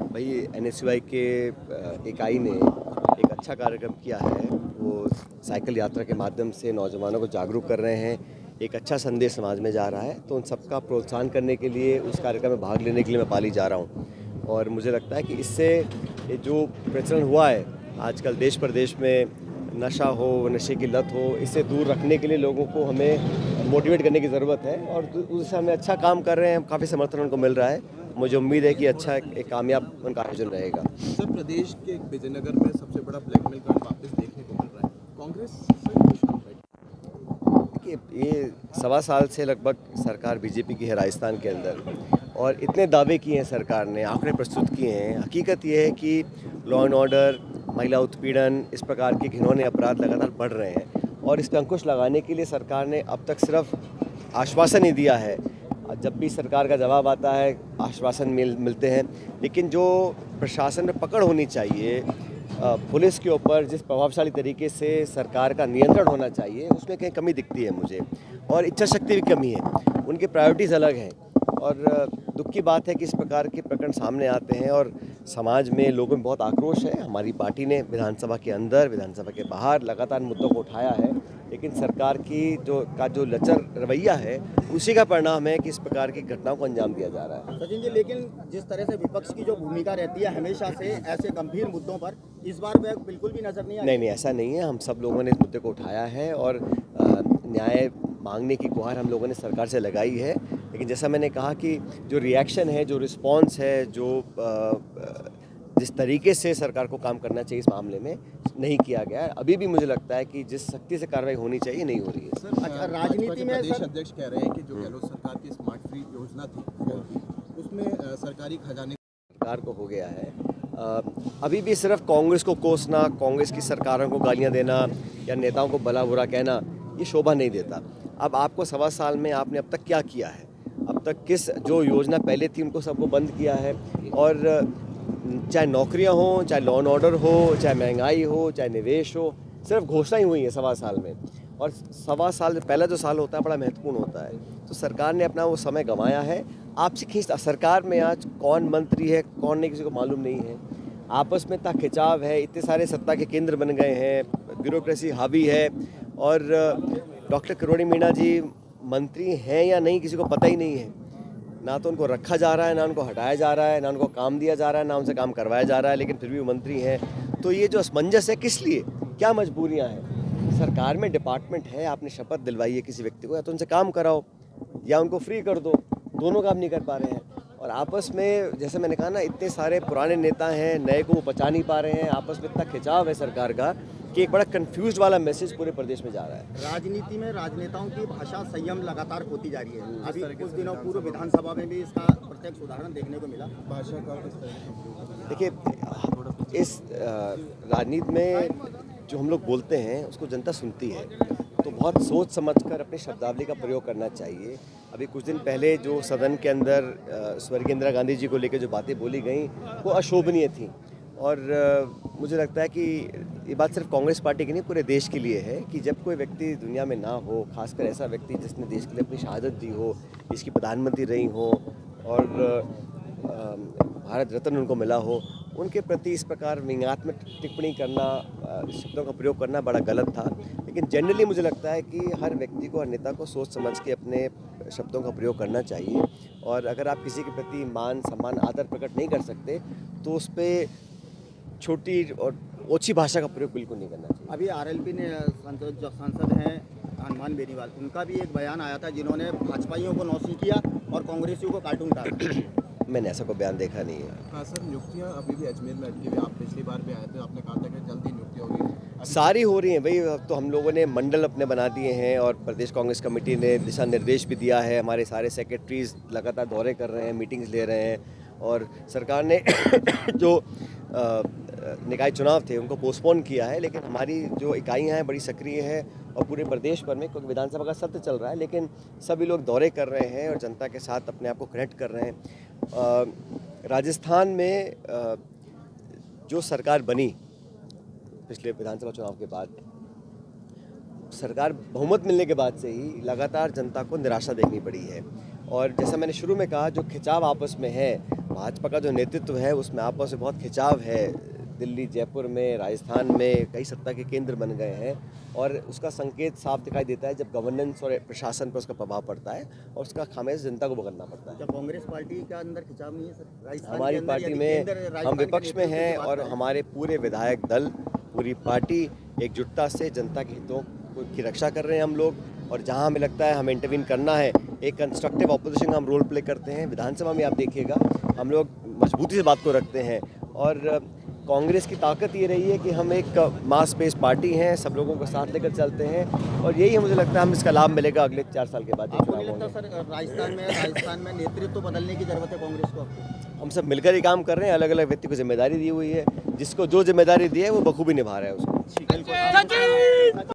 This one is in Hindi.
भाई एनएसयूआई के इकाई ने एक अच्छा कार्यक्रम किया है। वो साइकिल यात्रा के माध्यम से नौजवानों को जागरूक कर रहे हैं। एक अच्छा संदेश समाज में जा रहा है, तो उन सबका प्रोत्साहन करने के लिए उस कार्यक्रम में भाग लेने के लिए मैं पाली जा रहा हूँ। और मुझे लगता है कि इससे ये जो प्रचलन हुआ है आजकल देश प्रदेश में, नशा हो, नशे की लत हो, इससे दूर रखने के लिए लोगों को हमें मोटिवेट करने की ज़रूरत है। और उससे हमें अच्छा काम कर रहे हैं, काफ़ी समर्थन उनको मिल रहा है। मुझे उम्मीद है कि अच्छा एक कामयाब उनका आयोजन रहेगा। सर, प्रदेश के विजयनगर में सबसे बड़ा ब्लैकमेल कांड वापस देखने को मिल रहा है। कांग्रेस सर खुश है? देखिए, ये 1.25 साल से लगभग सरकार बीजेपी की है राजस्थान के अंदर, और इतने दावे किए हैं सरकार ने, आंकड़े प्रस्तुत किए हैं। हकीकत ये है कि लॉ एंड ऑर्डर, महिला उत्पीड़न, इस प्रकार के घिनौने अपराध लगातार बढ़ रहे हैं। और इस पर अंकुश लगाने के लिए सरकार ने अब तक सिर्फ आश्वासन ही दिया है। जब भी सरकार का जवाब आता है आश्वासन मिलते हैं, लेकिन जो प्रशासन में पकड़ होनी चाहिए, पुलिस के ऊपर जिस प्रभावशाली तरीके से सरकार का नियंत्रण होना चाहिए, उसमें कहीं कमी दिखती है मुझे। और इच्छा शक्ति भी कमी है, उनकी प्रायोरिटीज़ अलग हैं। और दुख की बात है कि इस प्रकार के प्रकरण सामने आते हैं और समाज में लोगों में बहुत आक्रोश है। हमारी पार्टी ने विधानसभा के अंदर, विधानसभा के बाहर लगातार मुद्दों को उठाया है, लेकिन सरकार की जो लचर रवैया है, उसी का परिणाम है कि इस प्रकार की घटनाओं को अंजाम दिया जा रहा है। सचिन जी, लेकिन जिस तरह से विपक्ष की जो भूमिका रहती है हमेशा से ऐसे गंभीर मुद्दों पर, इस बार वह बिल्कुल भी नजर नहीं आई। नहीं, ऐसा नहीं है। हम सब लोगों ने इस मुद्दे को उठाया है और न्याय मांगने की गुहार हम लोगों ने सरकार से लगाई है। लेकिन जैसा मैंने कहा कि जो रिएक्शन है, जो रिस्पॉन्स है, जिस तरीके से सरकार को काम करना चाहिए इस मामले में, नहीं किया गया है। अभी भी मुझे लगता है कि जिस सख्ती से कार्रवाई होनी चाहिए नहीं हो रही है। सर, अच्छा, राजनीति में प्रदेश सर अध्यक्ष कह रहे हैं कि जो गहलोत सरकार की स्मार्ट फ्री योजना थी उसमें सरकारी खजाने सरकार को हो गया है। अभी भी सिर्फ कांग्रेस को कोसना, कांग्रेस की सरकारों को गालियां देना या नेताओं को भला बुरा कहना, ये शोभा नहीं देता। अब आपको 1.25 साल में आपने अब तक क्या किया है, अब तक किस जो योजना पहले थी उनको सबको बंद किया है। और चाहे नौकरियां हो, चाहे लॉ एंड ऑर्डर हो, चाहे महंगाई हो, चाहे निवेश हो, सिर्फ घोषणा ही हुई है 1.25 साल में। और 1.25 साल पहला जो साल होता है बड़ा महत्वपूर्ण होता है, तो सरकार ने अपना वो समय गंवाया है। आपसे खींचता सरकार में आज कौन मंत्री है कौन नहीं, किसी को मालूम नहीं है। आपस में इतना खिंचाव है, इतने सारे सत्ता के केंद्र बन गए हैं, ब्यूरोक्रेसी हावी है। और डॉक्टर किरोड़ी मीणा जी मंत्री हैं या नहीं किसी को पता ही नहीं है। ना तो उनको रखा जा रहा है, ना उनको हटाया जा रहा है, ना उनको काम दिया जा रहा है, ना उनसे काम करवाया जा रहा है, लेकिन फिर भी वो मंत्री हैं। तो ये जो असमंजस है, किस लिए, क्या मजबूरियां हैं? सरकार में डिपार्टमेंट है, आपने शपथ दिलवाई है किसी व्यक्ति को, या तो उनसे काम कराओ या उनको फ्री कर दो। दोनों काम नहीं कर पा रहे हैं। और आपस में, जैसे मैंने कहा ना, इतने सारे पुराने नेता हैं, नए को वो बचा नहीं पा रहे हैं। आपस में इतना खिंचाव है सरकार का कि एक बड़ा कंफ्यूज्ड वाला मैसेज पूरे प्रदेश में जा रहा है। राजनीति में राजनेताओं की भाषा संयम लगातार होती जा रही है। अभी कुछ दिनों पूर्व विधानसभा में भी इसका प्रत्यक्ष उदाहरण देखने को मिला। भाषा का किस तरह से? देखिए, इस राजनीति में जो हम लोग बोलते हैं उसको जनता सुनती है, तो बहुत सोच समझकर अपनी शब्दावली का प्रयोग करना चाहिए। अभी कुछ दिन पहले जो सदन के अंदर स्वर्गीय इंदिरा गांधी जी को लेकर जो बातें बोली गई, वो अशोभनीय थी। और मुझे लगता है कि ये बात सिर्फ कांग्रेस पार्टी की नहीं, पूरे देश के लिए है कि जब कोई व्यक्ति दुनिया में ना हो, खासकर ऐसा व्यक्ति जिसने देश के लिए अपनी शहादत दी हो, इसकी प्रधानमंत्री रही हो और भारत रत्न उनको मिला हो, उनके प्रति इस प्रकार व्यंग्यात्मक टिप्पणी करना, शब्दों का प्रयोग करना बड़ा गलत था। लेकिन जनरली मुझे लगता है कि हर व्यक्ति को, हर नेता को सोच समझ के अपने शब्दों का प्रयोग करना चाहिए। और अगर आप किसी के प्रति मान, सम्मान, आदर प्रकट नहीं कर सकते, तो उस पर छोटी और ओछी भाषा का प्रयोग बिल्कुल नहीं करना चाहिए। अभी आरएलपी ने जो सांसद हैं हनुमान बेनीवाल, उनका भी एक बयान आया था जिन्होंने भाजपाइयों को नौसिंह किया और कांग्रेसियों को कार्टून कहा। मैंने ऐसा कोई बयान देखा नहीं है। हाँ सर, नियुक्तियाँ अभी भी अजमेर में अटकी हुई। आप पिछली बार भी आए थे, आपने कहा था कि जल्दी नियुक्तियाँ हो रही सारी हो रही हैं भाई। अब तो हम लोगों ने मंडल अपने बना दिए हैं और प्रदेश कांग्रेस कमेटी ने दिशा निर्देश भी दिया है। हमारे सारे सेक्रेटरीज लगातार दौरे कर रहे हैं, मीटिंग्स ले रहे हैं। और सरकार ने जो निकाय चुनाव थे उनको पोस्टपोन किया है, लेकिन हमारी जो इकाइयाँ हैं बड़ी सक्रिय है और पूरे प्रदेश भर में, क्योंकि विधानसभा का सत्र चल रहा है, लेकिन सभी लोग दौरे कर रहे हैं और जनता के साथ अपने आप को कनेक्ट कर रहे हैं। राजस्थान में जो सरकार बनी पिछले विधानसभा चुनाव के बाद, सरकार बहुमत मिलने के बाद से ही लगातार जनता को निराशा देखनी पड़ी है। और जैसा मैंने शुरू में कहा, जो खिंचाव आपस में है, भाजपा का जो नेतृत्व है उसमें आपस में बहुत खिंचाव है। दिल्ली, जयपुर में, राजस्थान में कई सत्ता के केंद्र बन गए हैं और उसका संकेत साफ दिखाई देता है जब गवर्नेंस और प्रशासन पर उसका प्रभाव पड़ता है और उसका खामियाजा जनता को भुगतना पड़ता है। क्या कांग्रेस पार्टी के अंदर खिंचाव नहीं है सर? राजस्थान के हमारी अंदर पार्टी यदि में केंद्र राजस्थान हम के विपक्ष में नेतृत्व की हैं बात और करें, हमारे पूरे विधायक दल, पूरी पार्टी एकजुटता से जनता के हितों की रक्षा कर रहे हैं हम लोग। और जहां हमें लगता है हमें इंटरवीन करना है, एक कंस्ट्रक्टिव ऑपोजिशन का हम रोल प्ले करते हैं। विधानसभा में आप देखिएगा हम लोग मजबूती से बात को रखते हैं और कांग्रेस की ताकत ये रही है कि हम एक मास बेस पार्टी हैं, सब लोगों को साथ लेकर चलते हैं और यही मुझे लगता है हम इसका लाभ मिलेगा अगले 4 साल के बाद। आपको नहीं लगता सर राजस्थान में नेतृत्व बदलने की जरूरत है कांग्रेस को? आपको हम सब मिलकर ही काम कर रहे हैं, अलग अलग व्यक्ति को जिम्मेदारी दी हुई है, जिसको जो जिम्मेदारी दी है वो बखूबी निभा रहा है उसको। बिल्कुल।